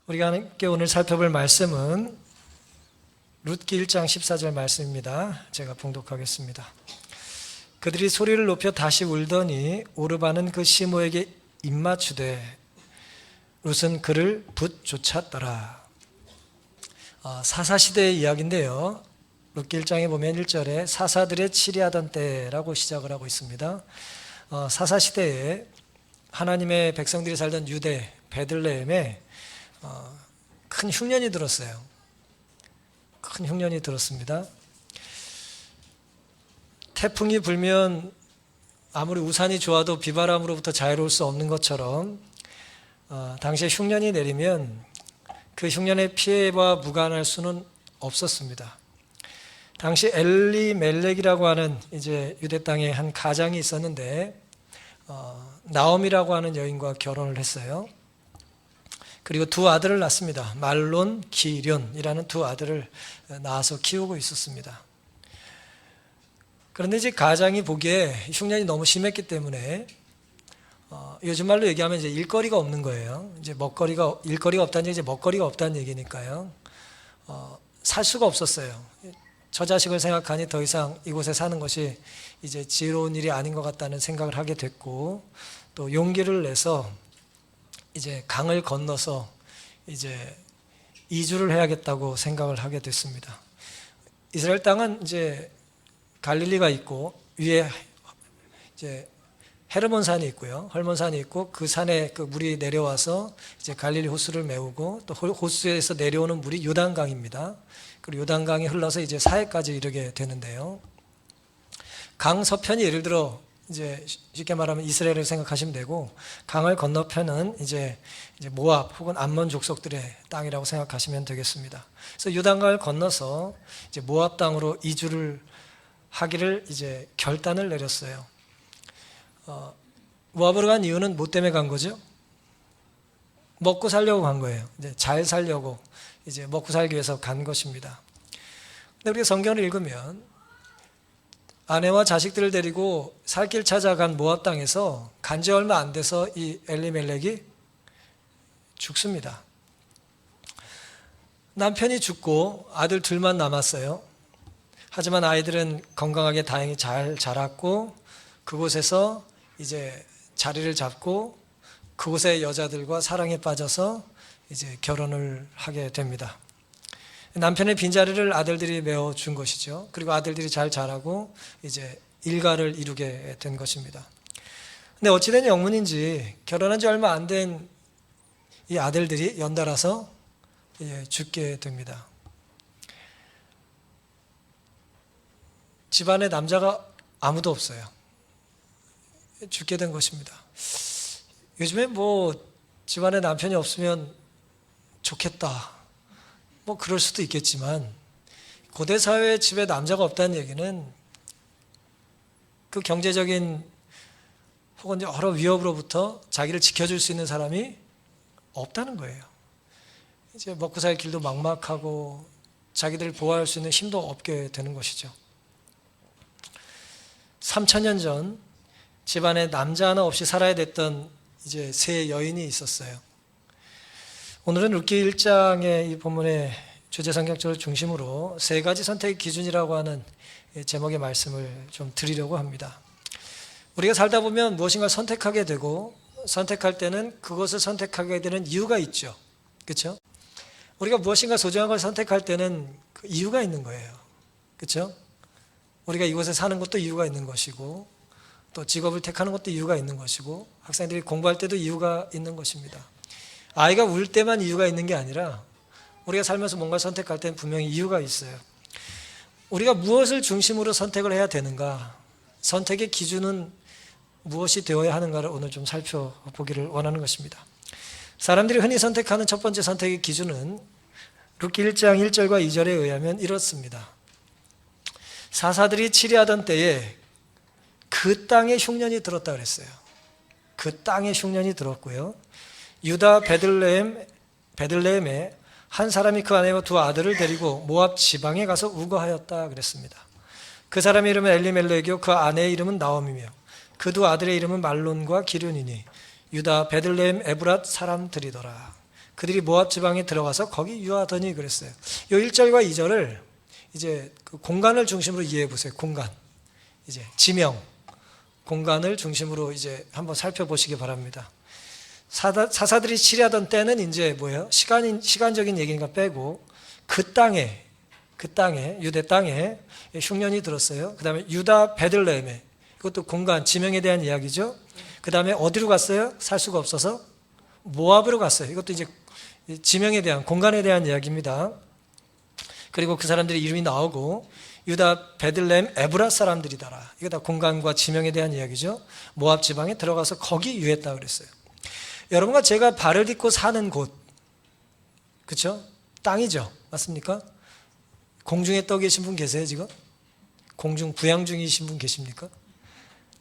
우리가 함께 오늘 살펴볼 말씀은 룻기 1장 14절 말씀입니다. 제가 봉독하겠습니다. 그들이 소리를 높여 다시 울더니 오르바는 그 시모에게 입맞추되 룻은 그를 붙쫓았더라. 사사시대의 이야기인데요. 룻기 1장에 보면 1절에 사사들의 치리하던 때라고 시작을 하고 있습니다. 사사시대에 하나님의 백성들이 살던 유대 베들레헴에 큰 흉년이 들었어요. 큰 흉년이 들었습니다. 태풍이 불면 아무리 우산이 좋아도 비바람으로부터 자유로울 수 없는 것처럼 당시에 흉년이 내리면 그 흉년의 피해와 무관할 수는 없었습니다. 당시 엘리멜렉이라고 하는 이제 유대 땅에 한 가장이 있었는데 나옴이라고 하는 여인과 결혼을 했어요. 그리고 두 아들을 낳습니다. 말론, 기련이라는 두 아들을 낳아서 키우고 있었습니다. 그런데 이제 가장이 보기에 흉년이 너무 심했기 때문에 요즘 말로 얘기하면 이제 일거리가 없는 거예요. 이제 일거리가 없다는 얘기, 이제 먹거리가 없다는 얘기니까요. 살 수가 없었어요. 저 자식을 생각하니 더 이상 이곳에 사는 것이 이제 지혜로운 일이 아닌 것 같다는 생각을 하게 됐고, 또 용기를 내서 이제 강을 건너서 이제 이주를 해야겠다고 생각을 하게 됐습니다. 이스라엘 땅은 이제 갈릴리가 있고 위에 이제 헤르몬산이 있고요. 헐몬산이 있고 그 산에 그 물이 내려와서 이제 갈릴리 호수를 메우고 또 호수에서 내려오는 물이 요단강입니다. 그리고 요단강이 흘러서 이제 사해까지 이르게 되는데요. 강 서편이 예를 들어 이제 쉽게 말하면 이스라엘을 생각하시면 되고, 강을 건너편은 이제 모압 혹은 암몬 족속들의 땅이라고 생각하시면 되겠습니다. 그래서 요단강을 건너서 이제 모압 땅으로 이주를 하기를 이제 결단을 내렸어요. 모압으로 간 이유는 뭐 때문에 간 거죠? 먹고 살려고 간 거예요. 이제 잘 살려고 이제 먹고 살기 위해서 간 것입니다. 근데 우리가 성경을 읽으면 아내와 자식들을 데리고 살 길 찾아간 모압 땅에서 간 지 얼마 안 돼서 이 엘리멜렉이 죽습니다. 남편이 죽고 아들 둘만 남았어요. 하지만 아이들은 건강하게 다행히 잘 자랐고 그곳에서 이제 자리를 잡고 그곳의 여자들과 사랑에 빠져서 이제 결혼을 하게 됩니다. 남편의 빈자리를 아들들이 메워준 것이죠. 그리고 아들들이 잘 자라고 이제 일가를 이루게 된 것입니다. 근데 어찌된 영문인지 결혼한 지 얼마 안 된 이 아들들이 연달아서 죽게 됩니다. 집안에 남자가 아무도 없어요. 죽게 된 것입니다. 요즘에 뭐 집안에 남편이 없으면 좋겠다, 뭐 그럴 수도 있겠지만 고대 사회에 집에 남자가 없다는 얘기는 그 경제적인 혹은 여러 위협으로부터 자기를 지켜줄 수 있는 사람이 없다는 거예요. 이제 먹고 살 길도 막막하고 자기들을 보호할 수 있는 힘도 없게 되는 것이죠. 3000년 전 집안에 남자 하나 없이 살아야 됐던 이제 세 여인이 있었어요. 오늘은 룻기 1장의 이 본문의 주제 성경적을 중심으로 세 가지 선택의 기준이라고 하는 제목의 말씀을 좀 드리려고 합니다. 우리가 살다 보면 무엇인가 선택하게 되고 선택할 때는 그것을 선택하게 되는 이유가 있죠. 그렇죠? 우리가 무엇인가 소중한 걸 선택할 때는 그 이유가 있는 거예요. 그렇죠? 우리가 이곳에 사는 것도 이유가 있는 것이고 또 직업을 택하는 것도 이유가 있는 것이고 학생들이 공부할 때도 이유가 있는 것입니다. 아이가 울 때만 이유가 있는 게 아니라 우리가 살면서 뭔가 선택할 때는 분명히 이유가 있어요. 우리가 무엇을 중심으로 선택을 해야 되는가, 선택의 기준은 무엇이 되어야 하는가를 오늘 좀 살펴보기를 원하는 것입니다. 사람들이 흔히 선택하는 첫 번째 선택의 기준은 룻기 1장 1절과 2절에 의하면 이렇습니다. 사사들이 치리하던 때에 그 땅에 흉년이 들었다 그랬어요. 그 땅에 흉년이 들었고요. 유다 베들레헴에 한 사람이 그 아내와 두 아들을 데리고 모압 지방에 가서 우거하였다 그랬습니다. 그 사람의 이름은 엘리멜렉이요 그 아내의 이름은 나옴이며 그 두 아들의 이름은 말론과 기륜이니 유다 베들레헴 에브랏 사람들이더라. 그들이 모압 지방에 들어가서 거기 유하더니 그랬어요. 이 1절과 2절을 이제 그 공간을 중심으로 이해해 보세요. 공간. 이제 지명, 공간을 중심으로 이제 한번 살펴보시기 바랍니다. 사사들이 치리하던 때는 이제 뭐예요? 시간적인 얘기니까 빼고 그 땅에 유대 땅에 흉년이 들었어요. 그 다음에 유다 베들레헴에, 이것도 공간, 지명에 대한 이야기죠. 그 다음에 어디로 갔어요? 살 수가 없어서 모압으로 갔어요. 이것도 이제 지명에 대한, 공간에 대한 이야기입니다. 그리고 그 사람들의 이름이 나오고 유다 베들레헴 에브라 사람들이다라. 이거 다 공간과 지명에 대한 이야기죠. 모압 지방에 들어가서 거기 유했다 그랬어요. 여러분과 제가 발을 딛고 사는 곳, 그렇죠? 땅이죠. 맞습니까? 공중에 떠 계신 분 계세요 지금? 공중 부양 중이신 분 계십니까?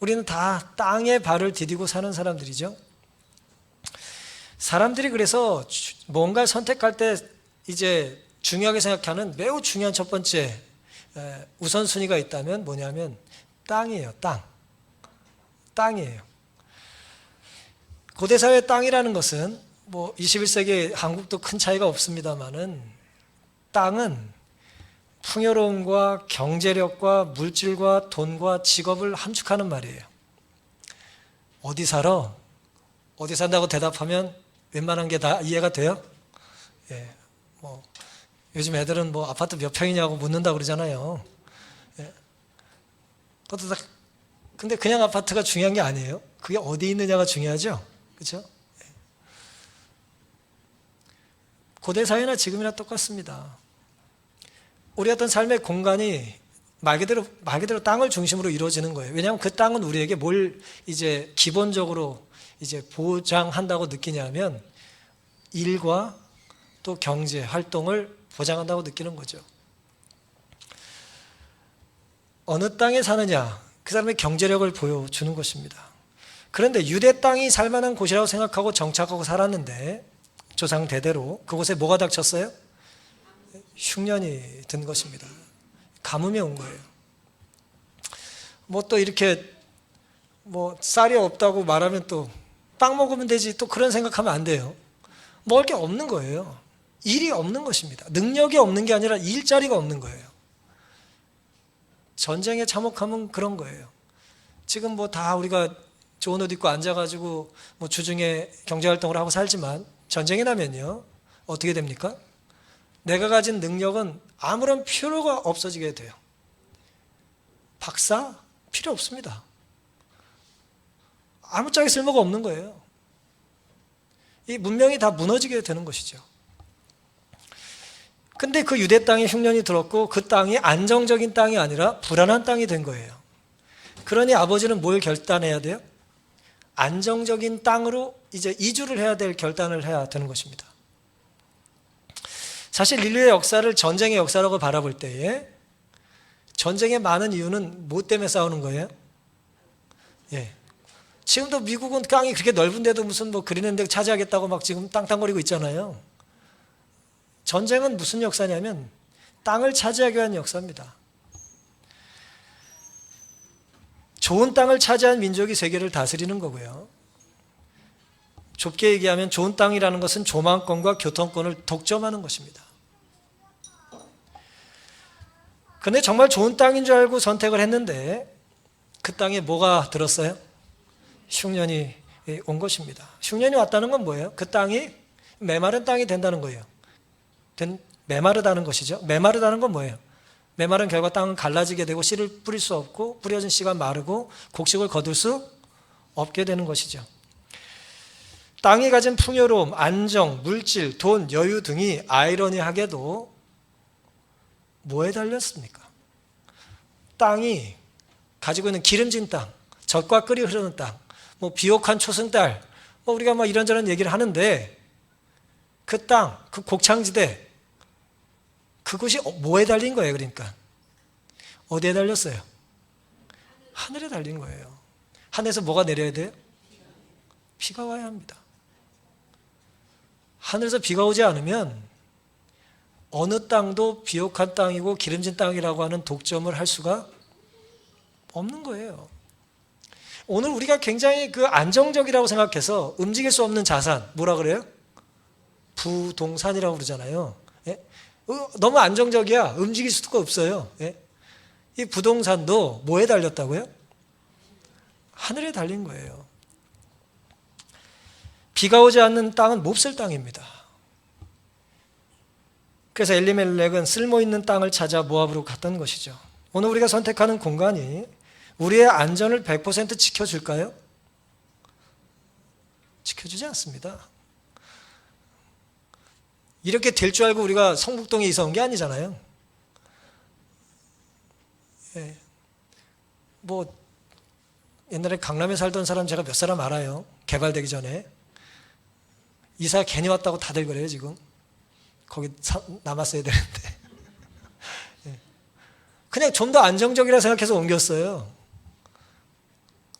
우리는 다 땅에 발을 디디고 사는 사람들이죠. 사람들이 그래서 뭔가를 선택할 때 이제 중요하게 생각하는 매우 중요한 첫 번째 우선순위가 있다면 뭐냐면 땅이에요. 땅이에요. 고대사회 땅이라는 것은 뭐 21세기 한국도 큰 차이가 없습니다만은 땅은 풍요로움과 경제력과 물질과 돈과 직업을 함축하는 말이에요. 어디 살아? 어디 산다고 대답하면 웬만한 게 다 이해가 돼요? 예, 뭐 요즘 애들은 뭐 아파트 몇 평이냐고 묻는다고 그러잖아요. 예. 그것도 다, 근데 그냥 아파트가 중요한 게 아니에요. 그게 어디 있느냐가 중요하죠. 그렇죠? 예. 고대 사회나 지금이나 똑같습니다. 우리 어떤 삶의 공간이 말 그대로 땅을 중심으로 이루어지는 거예요. 왜냐하면 그 땅은 우리에게 뭘 이제 기본적으로 이제 보장한다고 느끼냐면 일과 또 경제 활동을 보장한다고 느끼는 거죠. 어느 땅에 사느냐, 그 사람의 경제력을 보여주는 것입니다. 그런데 유대 땅이 살만한 곳이라고 생각하고 정착하고 살았는데 조상 대대로 그곳에 뭐가 닥쳤어요? 흉년이 든 것입니다. 가뭄이 온 거예요. 뭐 또 이렇게 뭐 쌀이 없다고 말하면 또 빵 먹으면 되지, 또 그런 생각하면 안 돼요. 먹을 게 없는 거예요. 일이 없는 것입니다. 능력이 없는 게 아니라 일자리가 없는 거예요. 전쟁의 참혹함은 그런 거예요. 지금 뭐 다 우리가 좋은 옷 입고 앉아가지고 뭐 주중에 경제활동을 하고 살지만 전쟁이 나면요 어떻게 됩니까? 내가 가진 능력은 아무런 필요가 없어지게 돼요. 박사? 필요 없습니다. 아무짝에 쓸모가 없는 거예요. 이 문명이 다 무너지게 되는 것이죠. 근데 그 유대 땅에 흉년이 들었고 그 땅이 안정적인 땅이 아니라 불안한 땅이 된 거예요. 그러니 아버지는 뭘 결단해야 돼요? 안정적인 땅으로 이제 이주를 해야 될 결단을 해야 되는 것입니다. 사실 인류의 역사를 전쟁의 역사라고 바라볼 때에 전쟁의 많은 이유는 뭐 때문에 싸우는 거예요? 예. 지금도 미국은 땅이 그렇게 넓은데도 무슨 뭐 그리는데 차지하겠다고 막 지금 땅땅거리고 있잖아요. 전쟁은 무슨 역사냐면 땅을 차지하기 위한 역사입니다. 좋은 땅을 차지한 민족이 세계를 다스리는 거고요. 좁게 얘기하면 좋은 땅이라는 것은 조망권과 교통권을 독점하는 것입니다. 근데 정말 좋은 땅인 줄 알고 선택을 했는데 그 땅에 뭐가 들었어요? 흉년이 온 것입니다. 흉년이 왔다는 건 뭐예요? 그 땅이 메마른 땅이 된다는 거예요. 메마르다는 것이죠. 메마르다는 건 뭐예요? 메마른 결과 땅은 갈라지게 되고 씨를 뿌릴 수 없고 뿌려진 씨가 마르고 곡식을 거둘 수 없게 되는 것이죠. 땅이 가진 풍요로움, 안정, 물질, 돈, 여유 등이 아이러니하게도 뭐에 달렸습니까? 땅이 가지고 있는 기름진 땅, 젖과 끓이 흐르는 땅, 뭐 비옥한 초승달, 뭐 우리가 뭐 이런저런 얘기를 하는데 그 땅, 그 곡창지대, 그것이 뭐에 달린 거예요? 그러니까 어디에 달렸어요? 하늘에 달린 거예요. 하늘에서 뭐가 내려야 돼요? 비가 와야 합니다. 하늘에서 비가 오지 않으면 어느 땅도 비옥한 땅이고 기름진 땅이라고 하는 독점을 할 수가 없는 거예요. 오늘 우리가 굉장히 그 안정적이라고 생각해서 움직일 수 없는 자산, 뭐라 그래요? 부동산이라고 그러잖아요. 예? 너무 안정적이야. 움직일 수가 없어요. 예? 이 부동산도 뭐에 달렸다고요? 하늘에 달린 거예요. 비가 오지 않는 땅은 몹쓸 땅입니다. 그래서 엘리멜렉은 쓸모있는 땅을 찾아 모압으로 갔던 것이죠. 오늘 우리가 선택하는 공간이 우리의 안전을 100% 지켜줄까요? 지켜주지 않습니다. 이렇게 될 줄 알고 우리가 성북동에 이사 온 게 아니잖아요. 예. 뭐 옛날에 강남에 살던 사람 제가 몇 사람 알아요. 개발되기 전에. 이사 괜히 왔다고 다들 그래요 지금. 거기 남았어야 되는데. 예. 그냥 좀 더 안정적이라 생각해서 옮겼어요.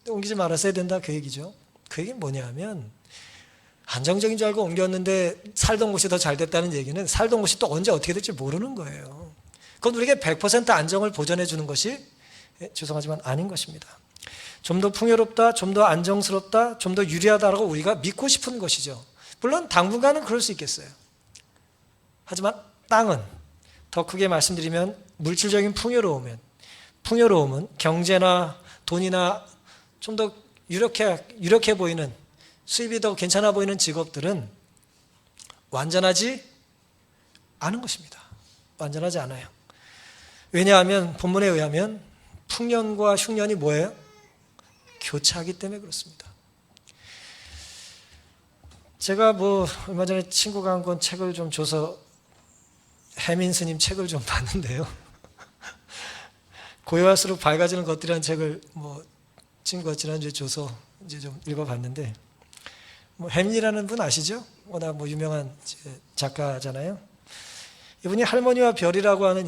옮기지 말았어야 된다 그 얘기죠. 그 얘기는 뭐냐면 안정적인 줄 알고 옮겼는데 살던 곳이 더 잘 됐다는 얘기는 살던 곳이 또 언제 어떻게 될지 모르는 거예요. 그건 우리에게 100% 안정을 보전해 주는 것이 죄송하지만 아닌 것입니다. 좀 더 풍요롭다, 좀 더 안정스럽다, 좀 더 유리하다라고 우리가 믿고 싶은 것이죠. 물론 당분간은 그럴 수 있겠어요. 하지만 땅은 더 크게 말씀드리면 물질적인 풍요로움은 경제나 돈이나 좀 더 유력해 보이는 수입이 더 괜찮아 보이는 직업들은 완전하지 않은 것입니다. 완전하지 않아요. 왜냐하면 본문에 의하면 풍년과 흉년이 뭐예요? 교차하기 때문에 그렇습니다. 제가 얼마 전에 친구가 한 권 책을 좀 줘서 해민 스님 책을 좀 봤는데요. 고요할수록 밝아지는 것들이라는 책을 친구가 지난주에 줘서 이제 좀 읽어봤는데 해민이라는 분 아시죠? 워낙 유명한 작가잖아요. 이분이 할머니와 별이라고 하는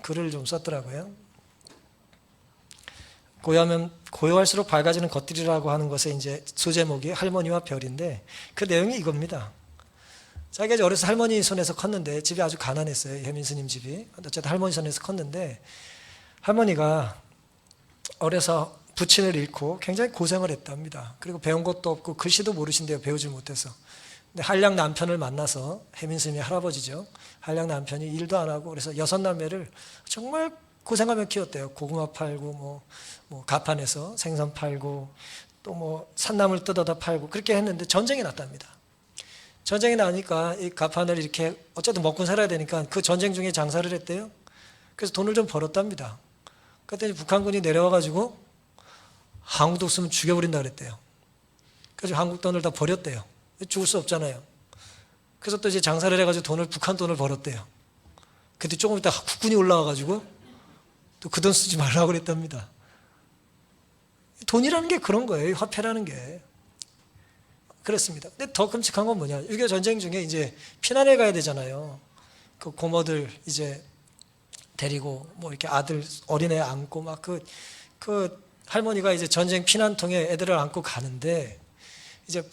글을 좀 썼더라고요. 고요할수록 밝아지는 것들이라고 하는 것의 이제 소제목이 할머니와 별인데 그 내용이 이겁니다. 자기가 어려서 할머니 손에서 컸는데 집이 아주 가난했어요. 해민 스님 집이. 어쨌든 할머니 손에서 컸는데 할머니가 어려서 부친을 잃고 굉장히 고생을 했답니다. 그리고 배운 것도 없고 글씨도 모르신대요. 배우지 못해서. 근데 한량 남편을 만나서 해민 스님의 할아버지죠. 한량 남편이 일도 안 하고 그래서 6남매를 정말 고생하며 키웠대요. 고구마 팔고 가판에서 생선 팔고 또 산나물 뜯어다 팔고 그렇게 했는데 전쟁이 났답니다. 전쟁이 나니까 이 가판을 이렇게 어쨌든 먹고 살아야 되니까 그 전쟁 중에 장사를 했대요. 그래서 돈을 좀 벌었답니다. 그랬더니 북한군이 내려와가지고 한국도 없으면 죽여버린다 그랬대요. 그래서 한국 돈을 다 버렸대요. 죽을 수 없잖아요. 그래서 또 이제 장사를 해가지고 북한 돈을 벌었대요. 근데 조금 있다 국군이 올라와가지고 또 그 돈 쓰지 말라고 그랬답니다. 돈이라는 게 그런 거예요. 화폐라는 게. 그렇습니다. 근데 더 끔찍한 건 뭐냐. 6.25 전쟁 중에 이제 피난을 가야 되잖아요. 그 고모들 이제 데리고 이렇게 아들 어린애 안고 그 할머니가 이제 전쟁 피난통에 애들을 안고 가는데 이제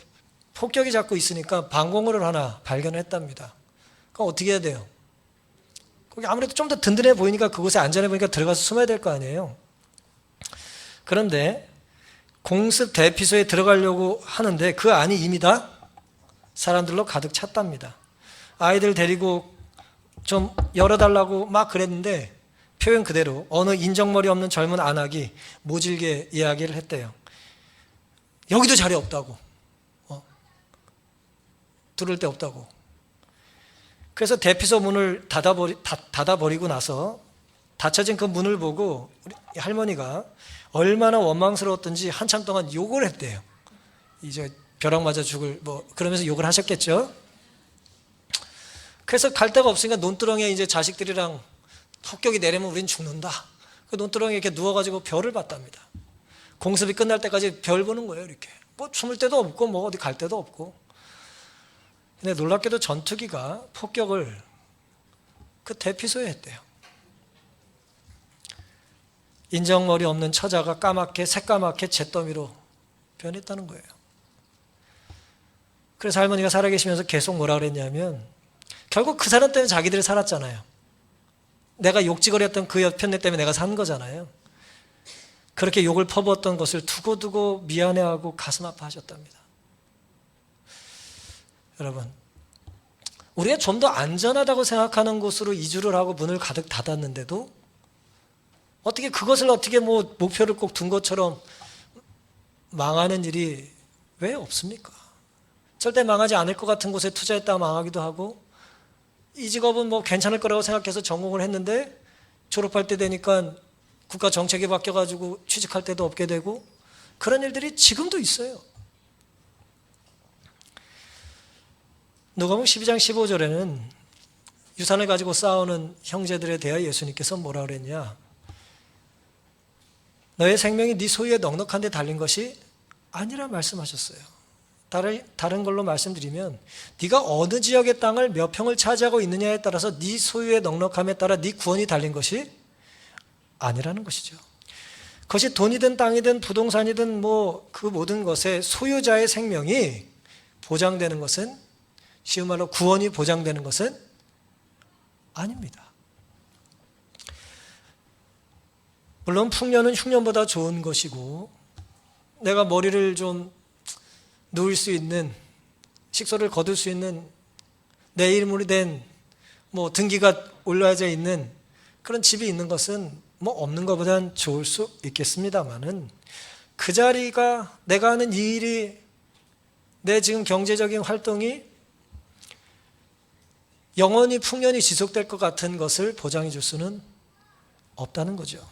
폭격이 자꾸 있으니까 방공호를 하나 발견을 했답니다. 그럼 어떻게 해야 돼요? 거기 아무래도 좀 더 든든해 보이니까 그곳에 안전해 보이니까 들어가서 숨어야 될 거 아니에요. 그런데 공습 대피소에 들어가려고 하는데 그 안이 이미 다 사람들로 가득 찼답니다. 아이들 데리고 좀 열어달라고 막 그랬는데 표현 그대로 어느 인정머리 없는 젊은 안악이 모질게 이야기를 했대요. 여기도 자리 없다고. 들을 데 없다고. 그래서 대피소 문을 닫아버리고 나서 닫혀진 그 문을 보고 우리 할머니가 얼마나 원망스러웠던지 한참 동안 욕을 했대요. 이제 벼락 맞아 죽을 그러면서 욕을 하셨겠죠. 그래서 갈 데가 없으니까 논두렁에 이제 자식들이랑 폭격이 내리면 우린 죽는다. 그 논두렁에 이렇게 누워가지고 별을 봤답니다. 공습이 끝날 때까지 별 보는 거예요. 이렇게 숨을 데도 없고 어디 갈 데도 없고. 근데 놀랍게도 전투기가 폭격을 그 대피소에 했대요. 인정머리 없는 처자가 새까맣게 잿더미로 변했다는 거예요. 그래서 할머니가 살아계시면서 계속 뭐라 그랬냐면 결국 그 사람 때문에 자기들이 살았잖아요. 내가 욕지거리였던 그 편애 때문에 내가 산 거잖아요. 그렇게 욕을 퍼부었던 것을 두고두고 미안해하고 가슴 아파하셨답니다. 여러분, 우리가 좀 더 안전하다고 생각하는 곳으로 이주를 하고 문을 가득 닫았는데도 어떻게 그것을 어떻게 뭐 목표를 꼭 둔 것처럼 망하는 일이 왜 없습니까? 절대 망하지 않을 것 같은 곳에 투자했다가 망하기도 하고, 이 직업은 뭐 괜찮을 거라고 생각해서 전공을 했는데 졸업할 때 되니까 국가 정책이 바뀌어가지고 취직할 때도 없게 되고, 그런 일들이 지금도 있어요. 누가복음 12장 15절에는 유산을 가지고 싸우는 형제들에 대하여 예수님께서 뭐라 그랬냐? 너의 생명이 네 소유에 넉넉한 데 달린 것이 아니라 말씀하셨어요. 다른 걸로 말씀드리면 네가 어느 지역의 땅을 몇 평을 차지하고 있느냐에 따라서 네 소유의 넉넉함에 따라 네 구원이 달린 것이 아니라는 것이죠. 그것이 돈이든 땅이든 부동산이든 뭐 그 모든 것의 소유자의 생명이 보장되는 것은, 쉬운 말로 구원이 보장되는 것은 아닙니다. 물론 풍년은 흉년보다 좋은 것이고, 내가 머리를 좀 누울 수 있는, 식소를 거둘 수 있는, 내 이름으로 된 뭐 등기가 올라져 있는 그런 집이 있는 것은 뭐 없는 것보단 좋을 수 있겠습니다만은, 그 자리가, 내가 하는 이 일이, 내 지금 경제적인 활동이 영원히 풍년이 지속될 것 같은 것을 보장해 줄 수는 없다는 거죠.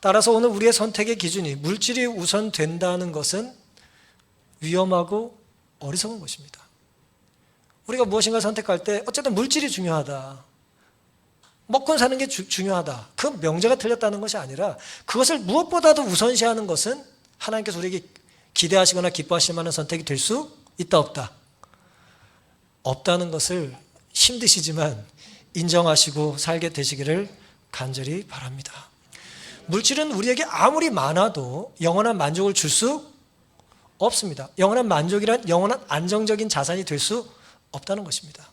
따라서 오늘 우리의 선택의 기준이 물질이 우선된다는 것은 위험하고 어리석은 것입니다. 우리가 무엇인가 선택할 때 어쨌든 물질이 중요하다, 먹고 사는 게 중요하다, 그 명제가 틀렸다는 것이 아니라 그것을 무엇보다도 우선시하는 것은 하나님께서 우리에게 기대하시거나 기뻐하실 만한 선택이 될 수 있다 없다? 없다는 것을 힘드시지만 인정하시고 살게 되시기를 간절히 바랍니다. 물질은 우리에게 아무리 많아도 영원한 만족을 줄 수 없습니다. 영원한 만족이란 영원한 안정적인 자산이 될 수 없다는 것입니다.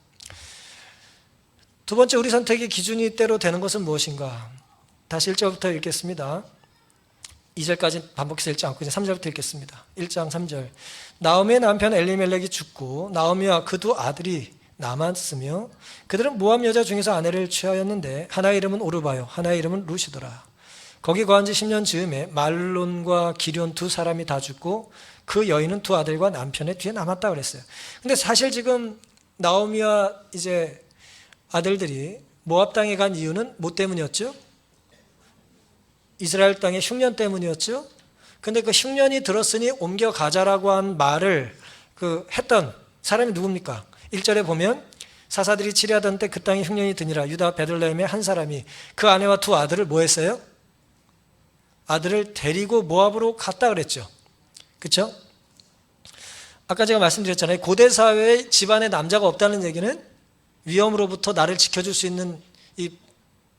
두 번째, 우리 선택의 기준이 때로 되는 것은 무엇인가? 다시 1절부터 읽겠습니다. 2절까지 반복해서 읽지 않고 이제 3절부터 읽겠습니다. 1장 3절. 나오미의 남편 엘리멜렉이 죽고 나오미와 그 두 아들이 남았으며 그들은 모압 여자 중에서 아내를 취하였는데 하나의 이름은 오르바요 하나의 이름은 루시더라. 거기 거한 지 10년 즈음에 말론과 기럨 두 사람이 다 죽고 그 여인은 두 아들과 남편의 뒤에 남았다 그랬어요. 근데 사실 지금 나오미와 이제 아들들이 모압 땅에 간 이유는 뭐 때문이었죠? 이스라엘 땅의 흉년 때문이었죠. 근데 그 흉년이 들었으니 옮겨가자라고 한 말을 했던 사람이 누굽니까? 1절에 보면 사사들이 치리하던 때 그 땅에 흉년이 드니라. 유다 베들레헴의 한 사람이 그 아내와 두 아들을 뭐 했어요? 아들을 데리고 모압으로 갔다 그랬죠. 그렇죠? 아까 제가 말씀드렸잖아요. 고대 사회에 집안에 남자가 없다는 얘기는 위험으로부터 나를 지켜줄 수 있는 이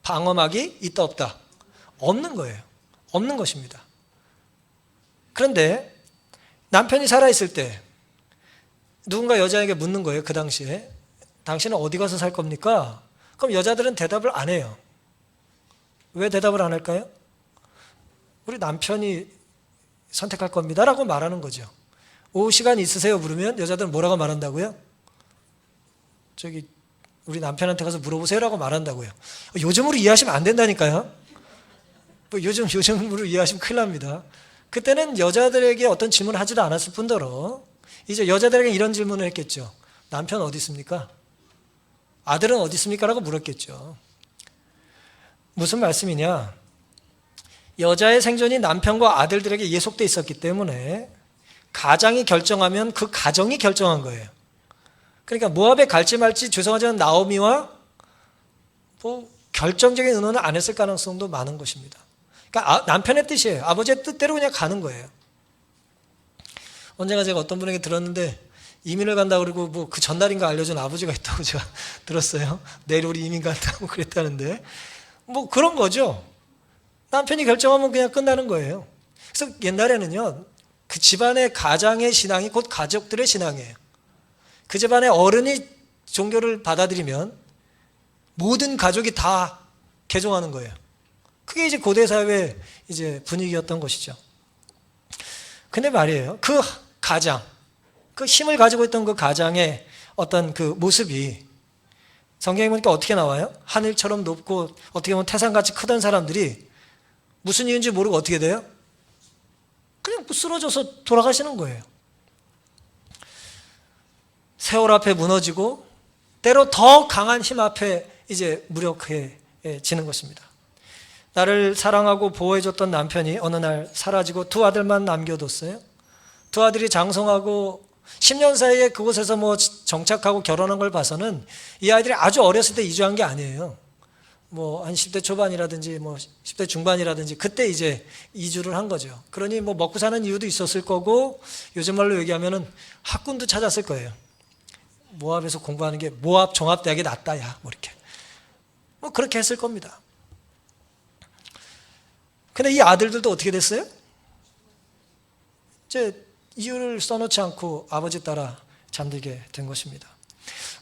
방어막이 있다 없다? 없는 거예요. 없는 것입니다. 그런데 남편이 살아있을 때 누군가 여자에게 묻는 거예요. 그 당시에 당신은 어디 가서 살 겁니까? 그럼 여자들은 대답을 안 해요. 왜 대답을 안 할까요? 우리 남편이 선택할 겁니다 라고 말하는 거죠. 오후 시간 있으세요? 물으면 여자들은 뭐라고 말한다고요? 저기 우리 남편한테 가서 물어보세요 라고 말한다고요. 요즘으로 이해하시면 안 된다니까요. 뭐 요즘으로 이해하시면 큰일 납니다. 그때는 여자들에게 어떤 질문을 하지도 않았을 뿐더러 이제 여자들에게 이런 질문을 했겠죠. 남편 어디 있습니까? 아들은 어디 있습니까? 라고 물었겠죠. 무슨 말씀이냐? 여자의 생존이 남편과 아들들에게 예속돼 있었기 때문에 가장이 결정하면 그 가정이 결정한 거예요. 그러니까 모압에 갈지 말지 죄송하지만 나오미와 뭐 결정적인 의논을 안 했을 가능성도 많은 것입니다. 그러니까 남편의 뜻이에요. 아버지의 뜻대로 그냥 가는 거예요. 언젠가 제가 어떤 분에게 들었는데 이민을 간다고 그러고 뭐 그 전날인가 알려준 아버지가 있다고 제가 들었어요. 내일 우리 이민 간다고 그랬다는데 뭐 그런 거죠. 남편이 결정하면 그냥 끝나는 거예요. 그래서 옛날에는요, 그 집안의 가장의 신앙이 곧 가족들의 신앙이에요. 그 집안의 어른이 종교를 받아들이면 모든 가족이 다 개종하는 거예요. 그게 이제 고대 사회의 이제 분위기였던 것이죠. 근데 말이에요, 그 가장, 그 힘을 가지고 있던 그 가장의 어떤 그 모습이 성경에 보니까 어떻게 나와요? 하늘처럼 높고 어떻게 보면 태산같이 크던 사람들이 무슨 이유인지 모르고 어떻게 돼요? 그냥 쓰러져서 돌아가시는 거예요. 세월 앞에 무너지고 때로 더 강한 힘 앞에 이제 무력해지는 것입니다. 나를 사랑하고 보호해줬던 남편이 어느 날 사라지고 두 아들만 남겨뒀어요. 두 아들이 장성하고 10년 사이에 그곳에서 뭐 정착하고 결혼한 걸 봐서는 이 아이들이 아주 어렸을 때 이주한 게 아니에요. 뭐 한 10대 초반이라든지 뭐 10대 중반이라든지 그때 이제 이주를 한 거죠. 그러니 뭐 먹고 사는 이유도 있었을 거고 요즘 말로 얘기하면은 학군도 찾았을 거예요. 모압에서 공부하는 게 모압 종합대학이 낫다, 야, 뭐 이렇게. 뭐 그렇게 했을 겁니다. 근데 이 아들들도 어떻게 됐어요? 이제 이유를 써놓지 않고 아버지 따라 잠들게 된 것입니다.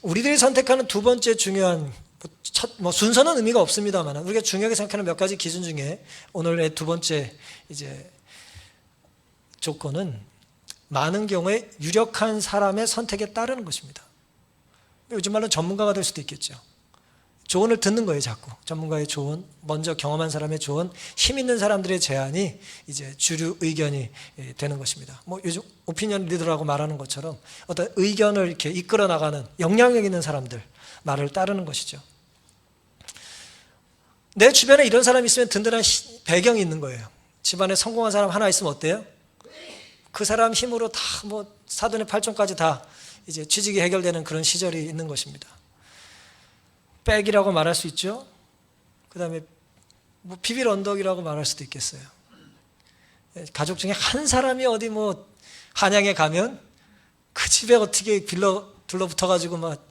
우리들이 선택하는 두 번째 중요한 순서는 의미가 없습니다만 우리가 중요하게 생각하는 몇 가지 기준 중에 오늘의 두 번째 이제 조건은 많은 경우에 유력한 사람의 선택에 따르는 것입니다. 요즘 말로 전문가가 될 수도 있겠죠. 조언을 듣는 거예요, 자꾸. 전문가의 조언, 먼저 경험한 사람의 조언, 힘 있는 사람들의 제안이 이제 주류 의견이 되는 것입니다. 뭐 요즘 오피니언 리더라고 말하는 것처럼 어떤 의견을 이렇게 이끌어 나가는 영향력 있는 사람들 말을 따르는 것이죠. 내 주변에 이런 사람이 있으면 든든한 배경이 있는 거예요. 집안에 성공한 사람 하나 있으면 어때요? 그 사람 힘으로 다 뭐 사돈의 팔촌까지 다 이제 취직이 해결되는 그런 시절이 있는 것입니다. 백이라고 말할 수 있죠. 그 다음에 뭐 비빌 언덕이라고 말할 수도 있겠어요. 가족 중에 한 사람이 어디 뭐 한양에 가면 그 집에 어떻게 둘러붙어가지고 막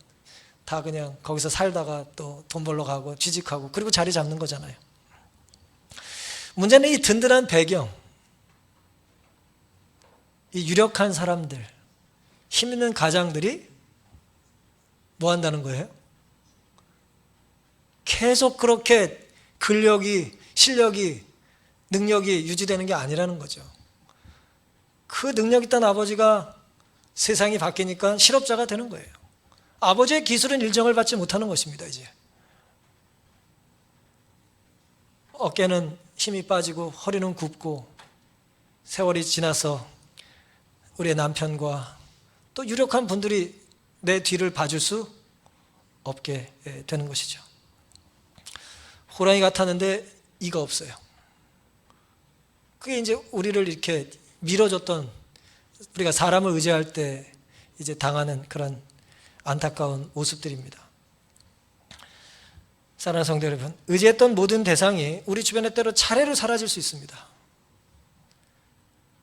다 그냥 거기서 살다가 또 돈 벌러 가고 취직하고 그리고 자리 잡는 거잖아요. 문제는 이 든든한 배경, 이 유력한 사람들, 힘 있는 가장들이 뭐 한다는 거예요? 계속 그렇게 근력이, 실력이, 능력이 유지되는 게 아니라는 거죠. 그 능력 있던 아버지가 세상이 바뀌니까 실업자가 되는 거예요. 아버지의 기술은 일정을 받지 못하는 것입니다, 이제. 어깨는 힘이 빠지고 허리는 굽고 세월이 지나서 우리의 남편과 또 유력한 분들이 내 뒤를 봐줄 수 없게 되는 것이죠. 호랑이 같았는데 이가 없어요. 그게 이제 우리를 이렇게 밀어줬던, 우리가 사람을 의지할 때 이제 당하는 그런 안타까운 모습들입니다. 사랑하는 성도 여러분, 의지했던 모든 대상이 우리 주변에 때로 차례로 사라질 수 있습니다.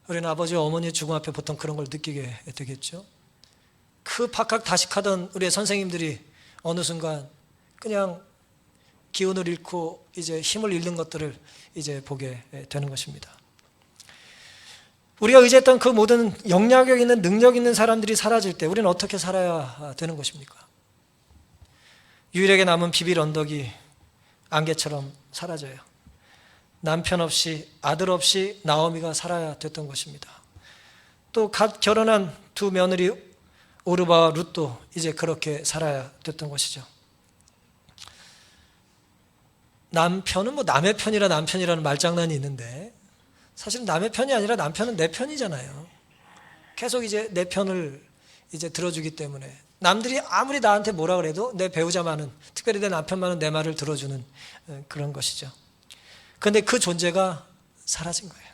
우리는 아버지와 어머니의 죽음 앞에 보통 그런 걸 느끼게 되겠죠. 그 박학다식하던 우리의 선생님들이 어느 순간 그냥 기운을 잃고 이제 힘을 잃는 것들을 이제 보게 되는 것입니다. 우리가 의지했던 그 모든 영향력 있는 능력 있는 사람들이 사라질 때 우리는 어떻게 살아야 되는 것입니까? 유일하게 남은 비빌 언덕이 안개처럼 사라져요. 남편 없이 아들 없이 나오미가 살아야 됐던 것입니다. 또 갓 결혼한 두 며느리 오르바와 룻도 이제 그렇게 살아야 됐던 것이죠. 남편은 뭐 남의 편이라 남편이라는 말장난이 있는데 사실은 남의 편이 아니라 남편은 내 편이잖아요. 계속 이제 내 편을 이제 들어주기 때문에 남들이 아무리 나한테 뭐라 그래도 내 배우자만은, 특별히 내 남편만은 내 말을 들어주는 그런 것이죠. 그런데 그 존재가 사라진 거예요.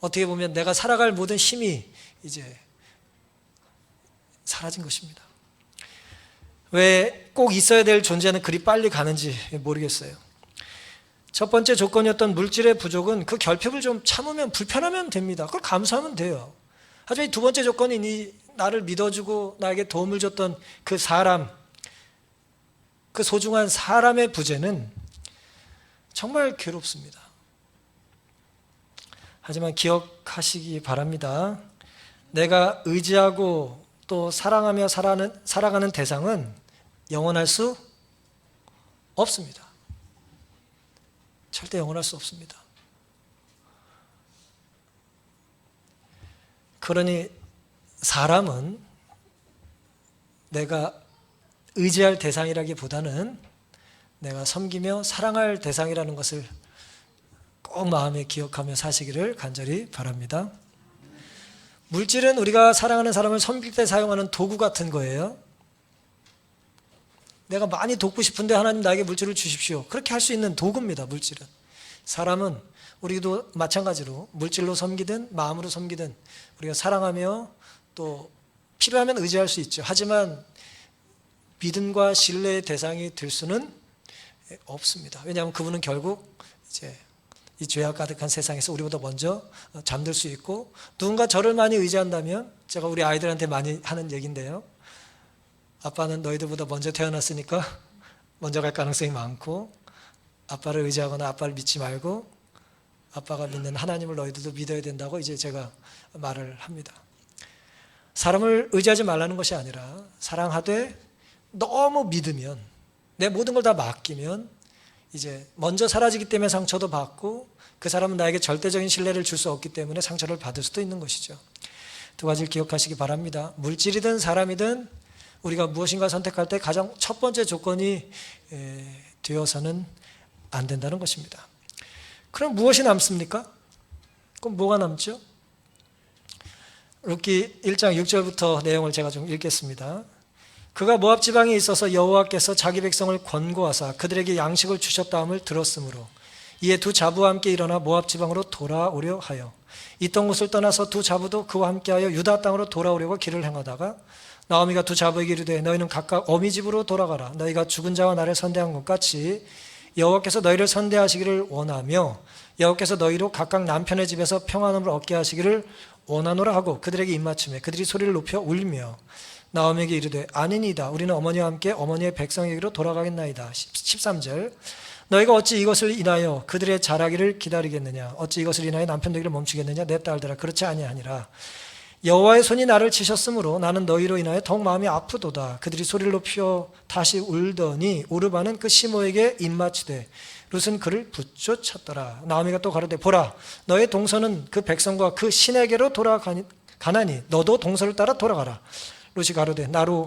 어떻게 보면 내가 살아갈 모든 힘이 이제 사라진 것입니다. 왜 꼭 있어야 될 존재는 그리 빨리 가는지 모르겠어요. 첫 번째 조건이었던 물질의 부족은 그 결핍을 좀 참으면, 불편하면 됩니다. 그걸 감수하면 돼요. 하지만 두 번째 조건인 이 나를 믿어주고 나에게 도움을 줬던 그 사람, 그 소중한 사람의 부재는 정말 괴롭습니다. 하지만 기억하시기 바랍니다. 내가 의지하고 또 사랑하며 살아가는 대상은 영원할 수 없습니다. 절대 영원할 수 없습니다. 그러니 사람은 내가 의지할 대상이라기보다는 내가 섬기며 사랑할 대상이라는 것을 꼭 마음에 기억하며 사시기를 간절히 바랍니다. 물질은 우리가 사랑하는 사람을 섬길 때 사용하는 도구 같은 거예요. 내가 많이 돕고 싶은데 하나님 나에게 물질을 주십시오. 그렇게 할 수 있는 도구입니다. 물질은. 사람은 우리도 마찬가지로 물질로 섬기든 마음으로 섬기든 우리가 사랑하며 또 필요하면 의지할 수 있죠. 하지만 믿음과 신뢰의 대상이 될 수는 없습니다. 왜냐하면 그분은 결국 이제 이 죄악 가득한 세상에서 우리보다 먼저 잠들 수 있고, 누군가 저를 많이 의지한다면, 제가 우리 아이들한테 많이 하는 얘기인데요, 아빠는 너희들보다 먼저 태어났으니까 먼저 갈 가능성이 많고, 아빠를 의지하거나 아빠를 믿지 말고 아빠가 믿는 하나님을 너희들도 믿어야 된다고 이제 제가 말을 합니다. 사람을 의지하지 말라는 것이 아니라 사랑하되 너무 믿으면, 내 모든 걸 다 맡기면 이제 먼저 사라지기 때문에 상처도 받고, 그 사람은 나에게 절대적인 신뢰를 줄 수 없기 때문에 상처를 받을 수도 있는 것이죠. 두 가지를 기억하시기 바랍니다. 물질이든 사람이든 우리가 무엇인가 선택할 때 가장 첫 번째 조건이 되어서는 안 된다는 것입니다. 그럼 무엇이 남습니까? 그럼 뭐가 남죠? 룻기 1장 6절부터 내용을 제가 좀 읽겠습니다. 그가 모압 지방에 있어서 여호와께서 자기 백성을 권고하사 그들에게 양식을 주셨다함을 들었으므로 이에 두 자부와 함께 일어나 모압 지방으로 돌아오려 하여 있던 곳을 떠나서 두 자부도 그와 함께하여 유다 땅으로 돌아오려고 길을 행하다가 나오미가 두 자부에게 이르되 너희는 각각 어미 집으로 돌아가라. 너희가 죽은 자와 나를 선대한 것 같이 여호와께서 너희를 선대하시기를 원하며 여호와께서 너희로 각각 남편의 집에서 평안함을 얻게 하시기를 원하노라 하고 그들에게 입맞추매 그들이 소리를 높여 울며 나오미에게 이르되 아니니이다. 우리는 어머니와 함께 어머니의 백성에게로 돌아가겠나이다. 13절 너희가 어찌 이것을 인하여 그들의 자라기를 기다리겠느냐. 어찌 이것을 인하여 남편 되기를 멈추겠느냐. 내 딸들아 그렇지 아니하니라. 여호와의 손이 나를 치셨으므로 나는 너희로 인하여 더욱 마음이 아프도다. 그들이 소리를 높여 다시 울더니 오르바는 그 시모에게 입맞추되 룻은 그를 붙쫓았더라. 나오미가 또 가로되 보라 너의 동서는 그 백성과 그 신에게로 돌아가나니 너도 동서를 따라 돌아가라. 룻이 가로되 나로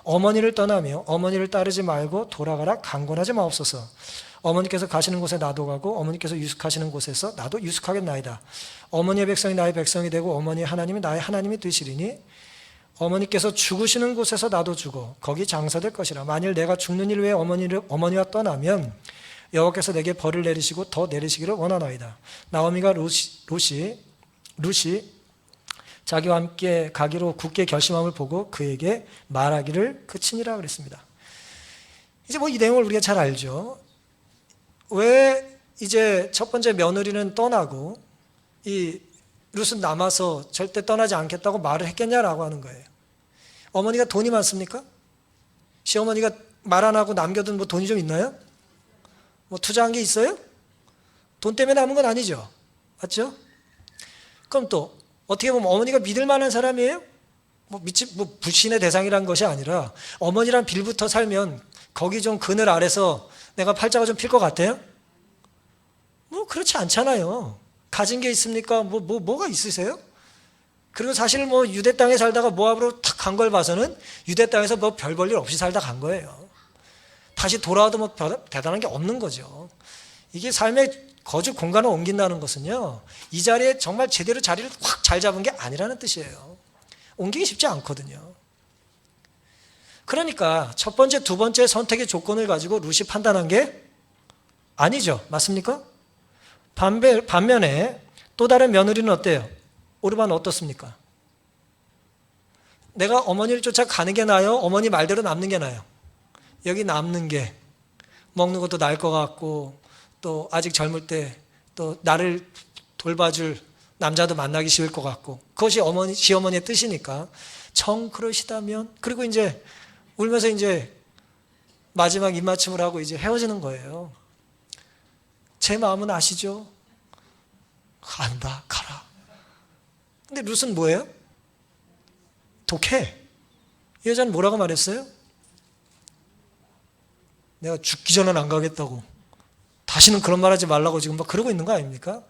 어머니를 떠나며 어머니를 따르지 말고 돌아가라. 강권하지 마옵소서. 어머니께서 가시는 곳에 나도 가고 어머니께서 유숙하시는 곳에서 나도 유숙하겠나이다. 어머니의 백성이 나의 백성이 되고 어머니의 하나님이 나의 하나님이 되시리니 어머니께서 죽으시는 곳에서 나도 죽어 거기 장사될 것이라. 만일 내가 죽는 일 외에 어머니와 떠나면 여호와께서 내게 벌을 내리시고 더 내리시기를 원하나이다. 나오미가 룻이 자기와 함께 가기로 굳게 결심함을 보고 그에게 말하기를 그치니라 그랬습니다. 이제 뭐 이 내용을 우리가 잘 알죠. 왜 이제 첫 번째 며느리는 떠나고 이 룻은 남아서 절대 떠나지 않겠다고 말을 했겠냐라고 하는 거예요. 어머니가 돈이 많습니까? 시어머니가 말 안 하고 남겨둔 뭐 돈이 좀 있나요? 뭐 투자한 게 있어요? 돈 때문에 남은 건 아니죠. 맞죠? 그럼 또 어떻게 보면 어머니가 믿을 만한 사람이에요? 뭐 불신의 대상이란 것이 아니라 어머니랑 빌붙어 살면 거기 좀 그늘 아래서 내가 팔자가 좀 필 것 같아요? 뭐 그렇지 않잖아요. 가진 게 있습니까? 뭐가 있으세요? 그리고 사실 뭐 유대 땅에 살다가 모압으로 탁 간 걸 봐서는 유대 땅에서 뭐 별 볼 일 없이 살다 간 거예요. 다시 돌아와도 뭐 대단한 게 없는 거죠. 이게 삶의 거주 공간을 옮긴다는 것은요, 이 자리에 정말 제대로 자리를 확 잘 잡은 게 아니라는 뜻이에요. 옮기기 쉽지 않거든요. 그러니까 첫 번째, 두 번째 선택의 조건을 가지고 룻이 판단한 게 아니죠. 맞습니까? 반면에 또 다른 며느리는 어때요? 오르바는 어떻습니까? 내가 어머니를 쫓아 가는 게 나아요? 어머니 말대로 남는 게 나아요? 여기 남는 게 먹는 것도 나을 것 같고 또 아직 젊을 때 또 나를 돌봐줄 남자도 만나기 쉬울 것 같고 그것이 시어머니의 뜻이니까 정 그러시다면 그리고 이제 울면서 이제 마지막 입맞춤을 하고 이제 헤어지는 거예요. 제 마음은 아시죠? 간다 가라. 근데 룻은 뭐예요? 독해. 이 여자는 뭐라고 말했어요? 내가 죽기 전엔 안 가겠다고. 다시는 그런 말 하지 말라고 지금 막 그러고 있는 거 아닙니까?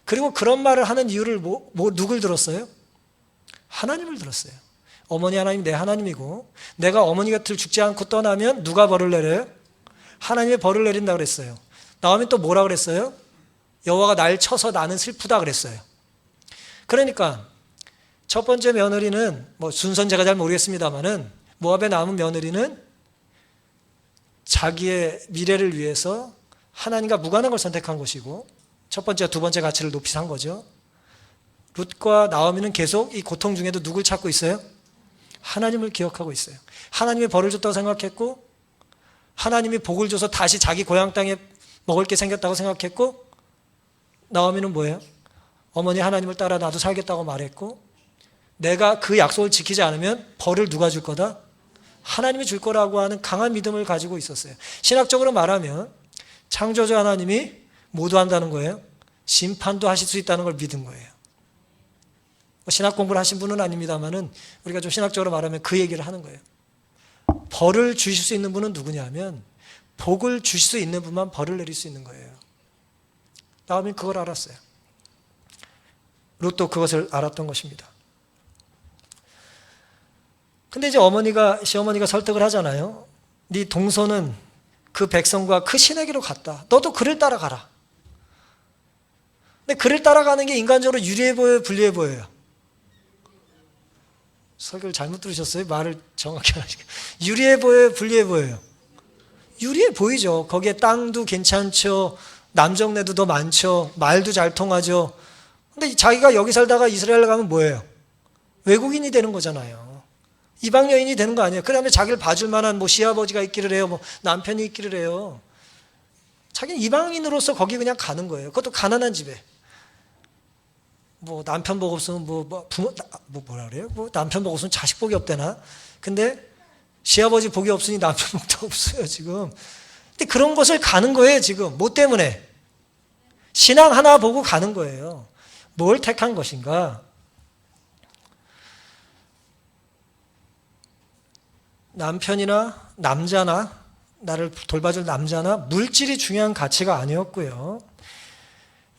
그리고 그런 말을 하는 이유를 누굴 들었어요? 하나님을 들었어요. 어머니 하나님 내 하나님이고 내가 어머니 곁을 죽지 않고 떠나면 누가 벌을 내려요? 하나님의 벌을 내린다 그랬어요. 나오면 또 뭐라 그랬어요? 여호와가 날 쳐서 나는 슬프다 그랬어요. 그러니까 첫 번째 며느리는 뭐 순서는 제가 잘 모르겠습니다만은 모압에 남은 며느리는 자기의 미래를 위해서 하나님과 무관한 걸 선택한 것이고 첫 번째, 두 번째 가치를 높이 산 거죠. 룻과 나오미는 계속 이 고통 중에도 누굴 찾고 있어요? 하나님을 기억하고 있어요. 하나님이 벌을 줬다고 생각했고 하나님이 복을 줘서 다시 자기 고향 땅에 먹을 게 생겼다고 생각했고 나오미는 뭐예요? 어머니 하나님을 따라 나도 살겠다고 말했고 내가 그 약속을 지키지 않으면 벌을 누가 줄 거다? 하나님이 줄 거라고 하는 강한 믿음을 가지고 있었어요. 신학적으로 말하면 창조주 하나님이 모두 한다는 거예요. 심판도 하실 수 있다는 걸 믿은 거예요. 신학 공부를 하신 분은 아닙니다만은 우리가 좀 신학적으로 말하면 그 얘기를 하는 거예요. 벌을 주실 수 있는 분은 누구냐면 복을 주실 수 있는 분만 벌을 내릴 수 있는 거예요. 나오미 그걸 알았어요. 룻도 그것을 알았던 것입니다. 근데 이제 시어머니가 설득을 하잖아요. 네 동서는 그 백성과 그 신에게로 갔다. 너도 그를 따라가라. 근데 그를 따라가는 게 인간적으로 유리해 보여요, 불리해 보여요? 설교를 잘못 들으셨어요? 말을 정확히 안 하시고. 유리해 보여요, 불리해 보여요? 유리해 보이죠. 거기에 땅도 괜찮죠. 남정네도 더 많죠. 말도 잘 통하죠. 근데 자기가 여기 살다가 이스라엘 가면 뭐예요? 외국인이 되는 거잖아요. 이방 여인이 되는 거 아니에요. 그 다음에 자기를 봐줄 만한 뭐 시아버지가 있기를 해요. 뭐 남편이 있기를 해요. 자기는 이방인으로서 거기 그냥 가는 거예요. 그것도 가난한 집에. 뭐 남편 복 없으면 뭐라 그래요? 뭐 남편 복 없으면 자식 복이 없대나? 근데 시아버지 복이 없으니 남편 복도 없어요, 지금. 근데 그런 것을 가는 거예요, 지금. 뭐 때문에? 신앙 하나 보고 가는 거예요. 뭘 택한 것인가? 남편이나 남자나 나를 돌봐줄 남자나 물질이 중요한 가치가 아니었고요.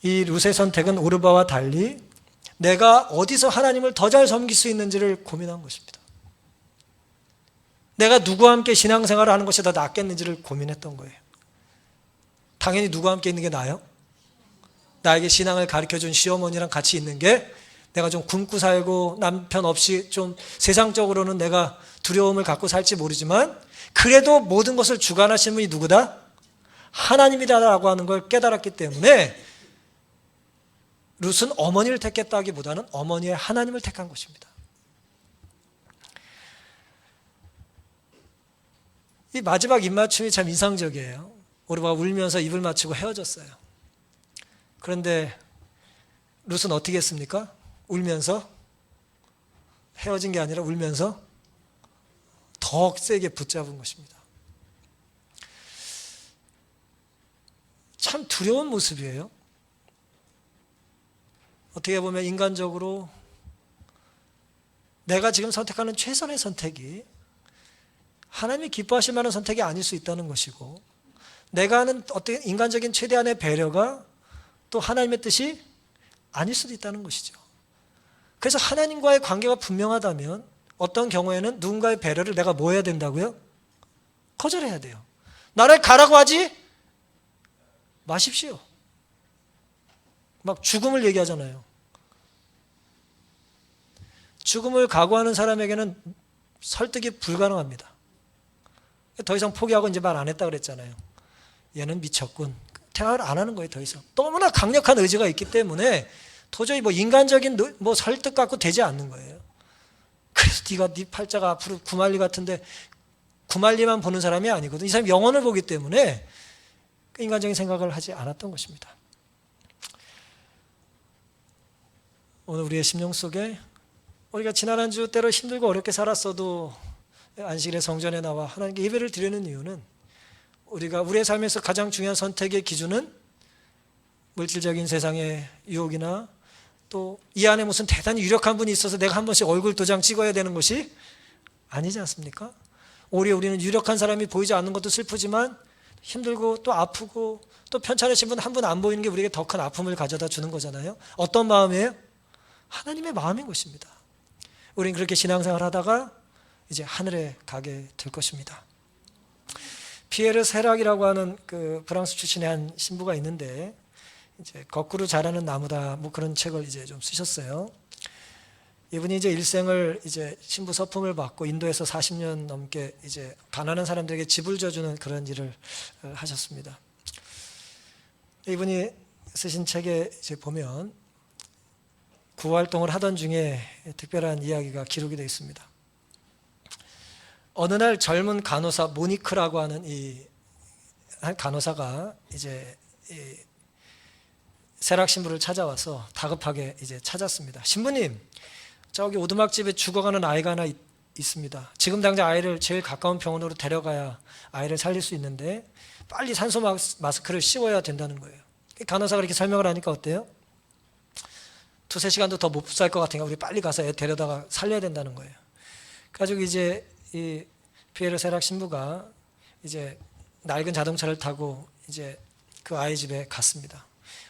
이 룻의 선택은 오르바와 달리 내가 어디서 하나님을 더 잘 섬길 수 있는지를 고민한 것입니다. 내가 누구와 함께 신앙생활을 하는 것이 더 낫겠는지를 고민했던 거예요. 당연히 누구와 함께 있는 게 나아요? 나에게 신앙을 가르쳐준 시어머니랑 같이 있는 게 내가 좀 굶고 살고 남편 없이 좀 세상적으로는 내가 두려움을 갖고 살지 모르지만 그래도 모든 것을 주관하시는 분이 누구다? 하나님이다라고 하는 걸 깨달았기 때문에 룻은 어머니를 택했다기보다는 어머니의 하나님을 택한 것입니다. 이 마지막 입맞춤이 참 인상적이에요. 오르바가 울면서 입을 맞추고 헤어졌어요. 그런데 룻은 어떻게 했습니까? 울면서 헤어진 게 아니라 울면서 더 세게 붙잡은 것입니다. 참 두려운 모습이에요. 어떻게 보면 인간적으로 내가 지금 선택하는 최선의 선택이 하나님이 기뻐하실 만한 선택이 아닐 수 있다는 것이고 내가 하는 어떤 인간적인 최대한의 배려가 또 하나님의 뜻이 아닐 수도 있다는 것이죠. 그래서 하나님과의 관계가 분명하다면 어떤 경우에는 누군가의 배려를 내가 뭐 해야 된다고요? 거절해야 돼요. 나를 가라고 하지 마십시오. 막 죽음을 얘기하잖아요. 죽음을 각오하는 사람에게는 설득이 불가능합니다. 더 이상 포기하고 이제 말 안 했다 그랬잖아요. 얘는 미쳤군. 대화를 안 하는 거예요, 더 이상. 너무나 강력한 의지가 있기 때문에 도저히 뭐 인간적인 뭐 설득 갖고 되지 않는 거예요. 그래서 네가 네 팔자가 앞으로 구말리 같은데 구말리만 보는 사람이 아니거든. 이 사람이 영혼을 보기 때문에 인간적인 생각을 하지 않았던 것입니다. 오늘 우리의 심령 속에 우리가 지난 한 주 때로 힘들고 어렵게 살았어도 안식일에 성전에 나와 하나님께 예배를 드리는 이유는 우리가 우리의 삶에서 가장 중요한 선택의 기준은 물질적인 세상의 유혹이나 또 이 안에 무슨 대단히 유력한 분이 있어서 내가 한 번씩 얼굴 도장 찍어야 되는 것이 아니지 않습니까? 오히려 우리는 유력한 사람이 보이지 않는 것도 슬프지만 힘들고 또 아프고 또 편찮으신 분 한 분 안 보이는 게 우리에게 더 큰 아픔을 가져다 주는 거잖아요. 어떤 마음이에요? 하나님의 마음인 것입니다. 우린 그렇게 신앙생활 하다가 이제 하늘에 가게 될 것입니다. 피에르 세락이라고 하는 그 프랑스 출신의 한 신부가 있는데, 이제 거꾸로 자라는 나무다 뭐 그런 책을 이제 좀 쓰셨어요. 이분이 이제 일생을 이제 신부 서품을 받고 인도에서 40년 넘게 이제 가난한 사람들에게 집을 져주는 그런 일을 하셨습니다. 이분이 쓰신 책에 이제 보면 구활동을 하던 중에 특별한 이야기가 기록이 되어 있습니다. 어느 날 젊은 간호사 모니크라고 하는 이 한 간호사가 이제 이 세락 신부를 찾아와서 다급하게 이제 찾았습니다. 신부님, 저기 오두막집에 죽어가는 아이가 하나 있습니다. 지금 당장 아이를 제일 가까운 병원으로 데려가야 아이를 살릴 수 있는데 빨리 산소 마스크를 씌워야 된다는 거예요. 간호사가 이렇게 설명을 하니까 어때요? 2-3시간도 더 못 살 것 같으니까 우리 빨리 가서 애 데려다가 살려야 된다는 거예요. 가지고 이제 이 피에르 세락 신부가 이제 낡은 자동차를 타고 이제 그 아이 집에 갔습니다.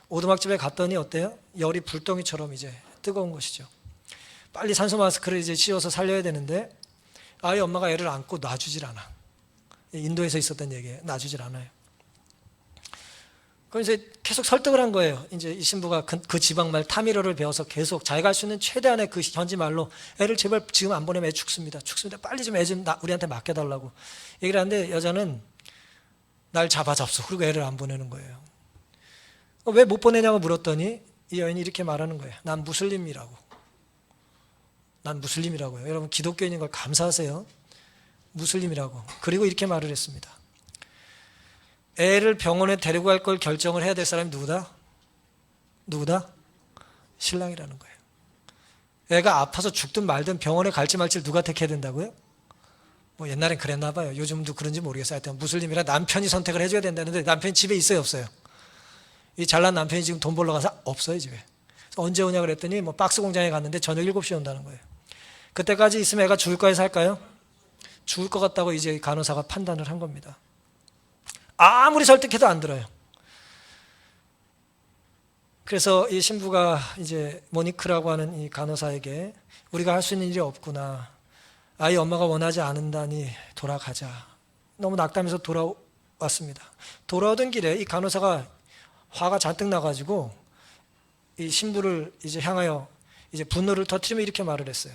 오두막집에 갔더니 어때요? 열이 불덩이처럼 이제 뜨거운 것이죠. 빨리 산소 마스크를 이제 씌워서 살려야 되는데 아이 엄마가 애를 안고 놔주질 않아. 인도에서 있었던 얘기예요. 놔주질 않아요. 그럼 이제 계속 설득을 한 거예요. 이제 이 신부가 그 지방말 타미르를 배워서 계속 자기가 할 수 있는 최대한의 그 현지 말로 애를 제발 지금 안 보내면 애 죽습니다. 빨리 좀 애 좀 우리한테 맡겨달라고 얘기를 하는데 여자는 날 잡아잡소. 그리고 애를 안 보내는 거예요. 왜 못 보내냐고 물었더니 이 여인이 이렇게 말하는 거예요. 난 무슬림이라고. 난 무슬림이라고요. 여러분 기독교인인 걸 감사하세요. 무슬림이라고. 그리고 이렇게 말을 했습니다. 애를 병원에 데리고 갈 걸 결정을 해야 될 사람이 누구다? 누구다? 신랑이라는 거예요. 애가 아파서 죽든 말든 병원에 갈지 말지를 누가 택해야 된다고요? 뭐 옛날엔 그랬나 봐요. 요즘도 그런지 모르겠어요. 하여튼 무슬림이라 남편이 선택을 해줘야 된다는데 남편이 집에 있어요, 없어요? 이 잘난 남편이 지금 돈 벌러 가서 없어요, 집에. 그래서 언제 오냐 그랬더니 뭐 박스 공장에 갔는데 저녁 7시에 온다는 거예요. 그때까지 있으면 애가 죽을까요, 살까요? 죽을 것 같다고 이제 간호사가 판단을 한 겁니다. 아무리 설득해도 안 들어요. 그래서 이 신부가 이제 모니크라고 하는 이 간호사에게 우리가 할 수 있는 일이 없구나. 아이 엄마가 원하지 않는다니 돌아가자. 너무 낙담해서 돌아왔습니다. 돌아오던 길에 이 간호사가 화가 잔뜩 나가지고 이 신부를 이제 향하여 이제 분노를 터뜨리며 이렇게 말을 했어요.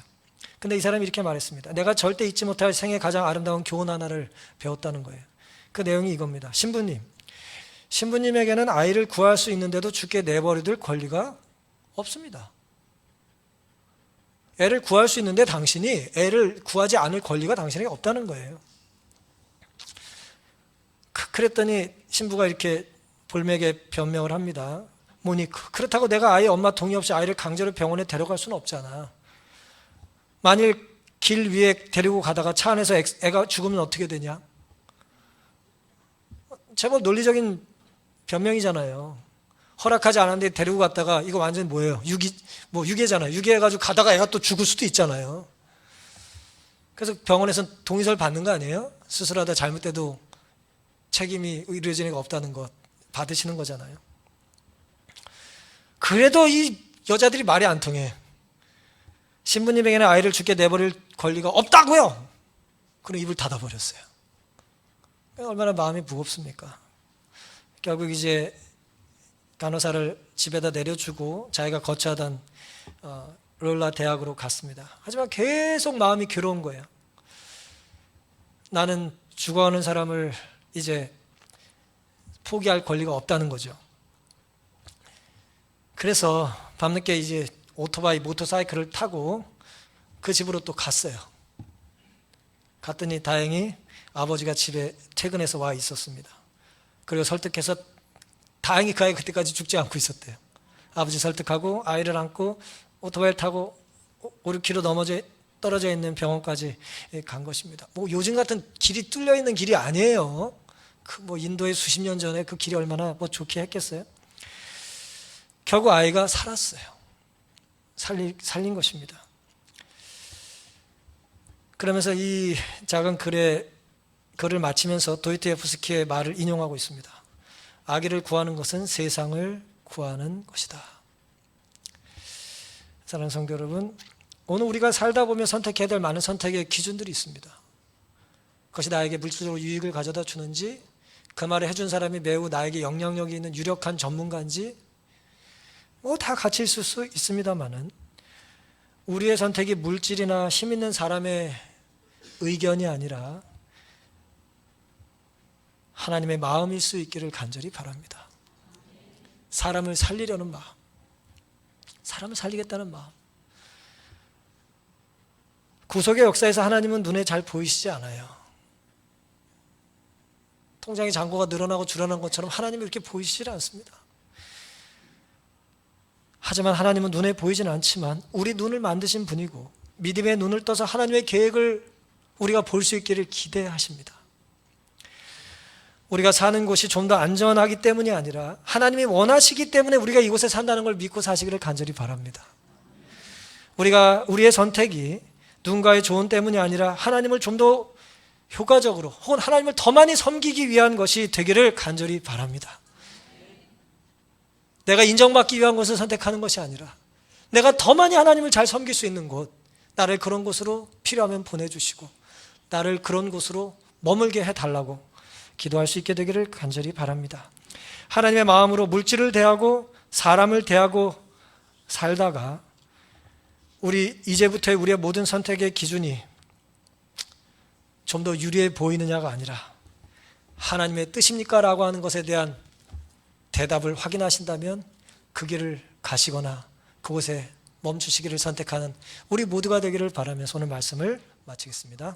근데 이 사람이 이렇게 말했습니다. 내가 절대 잊지 못할 생애 가장 아름다운 교훈 하나를 배웠다는 거예요. 그 내용이 이겁니다. 신부님에게는 아이를 구할 수 있는데도 죽게 내버려둘 권리가 없습니다. 애를 구할 수 있는데 당신이 애를 구하지 않을 권리가 당신에게 없다는 거예요. 그랬더니 신부가 이렇게 볼맥에 변명을 합니다. 모니크, 그렇다고 내가 아이 엄마 동의 없이 아이를 강제로 병원에 데려갈 수는 없잖아. 만일 길 위에 데리고 가다가 차 안에서 애가 죽으면 어떻게 되냐? 제법 논리적인 변명이잖아요. 허락하지 않았는데 데리고 갔다가 이거 완전 뭐예요? 유괴잖아요. 유괴해가지고 가다가 애가 또 죽을 수도 있잖아요. 그래서 병원에서 동의서를 받는 거 아니에요? 수술하다 잘못돼도 책임이 의료진에게 없다는 것 받으시는 거잖아요. 그래도 이 여자들이 말이 안 통해. 신부님에게는 아이를 죽게 내버릴 권리가 없다고요. 그럼 입을 닫아버렸어요. 얼마나 마음이 무겁습니까? 결국 이제 간호사를 집에다 내려주고 자기가 거처하던 롤라 대학으로 갔습니다. 하지만 계속 마음이 괴로운 거예요. 나는 죽어가는 사람을 이제 포기할 권리가 없다는 거죠. 그래서 밤늦게 이제 모터사이클을 타고 그 집으로 또 갔어요. 갔더니 다행히 아버지가 집에 퇴근해서 와 있었습니다. 그리고 설득해서 다행히 그 아이가 그때까지 죽지 않고 있었대요. 아버지 설득하고 아이를 안고 오토바이를 타고 5-6km 떨어져 있는 병원까지 간 것입니다. 뭐 요즘 같은 길이 뚫려 있는 길이 아니에요. 뭐 인도의 수십 년 전에 그 길이 얼마나 뭐 좋게 했겠어요. 결국 아이가 살았어요. 살린 것입니다. 그러면서 이 작은 글을 마치면서 도스토옙스키의 말을 인용하고 있습니다. 아기를 구하는 것은 세상을 구하는 것이다. 사랑하는 성도 여러분, 오늘 우리가 살다 보면 선택해야 될 많은 선택의 기준들이 있습니다. 그것이 나에게 물질적으로 유익을 가져다 주는지, 그 말을 해준 사람이 매우 나에게 영향력이 있는 유력한 전문가인지, 다 같이 있을 수 있습니다만은, 우리의 선택이 물질이나 힘 있는 사람의 의견이 아니라 하나님의 마음일 수 있기를 간절히 바랍니다. 사람을 살리려는 마음, 사람을 살리겠다는 마음. 구속의 역사에서 하나님은 눈에 잘 보이시지 않아요. 통장의 잔고가 늘어나고 줄어난 것처럼 하나님은 이렇게 보이시지 않습니다. 하지만 하나님은 눈에 보이진 않지만 우리 눈을 만드신 분이고, 믿음의 눈을 떠서 하나님의 계획을 우리가 볼 수 있기를 기대하십니다. 우리가 사는 곳이 좀 더 안전하기 때문이 아니라 하나님이 원하시기 때문에 우리가 이곳에 산다는 걸 믿고 사시기를 간절히 바랍니다. 우리의 선택이 누군가의 조언 때문이 아니라 하나님을 좀 더 효과적으로, 혹은 하나님을 더 많이 섬기기 위한 것이 되기를 간절히 바랍니다. 내가 인정받기 위한 것을 선택하는 것이 아니라 내가 더 많이 하나님을 잘 섬길 수 있는 곳, 나를 그런 곳으로 필요하면 보내주시고 나를 그런 곳으로 머물게 해달라고 기도할 수 있게 되기를 간절히 바랍니다. 하나님의 마음으로 물질을 대하고 사람을 대하고 살다가 이제부터의 우리의 모든 선택의 기준이 좀 더 유리해 보이느냐가 아니라 하나님의 뜻입니까? 라고 하는 것에 대한 대답을 확인하신다면 그 길을 가시거나 그곳에 멈추시기를 선택하는 우리 모두가 되기를 바라면서 오늘 말씀을 마치겠습니다.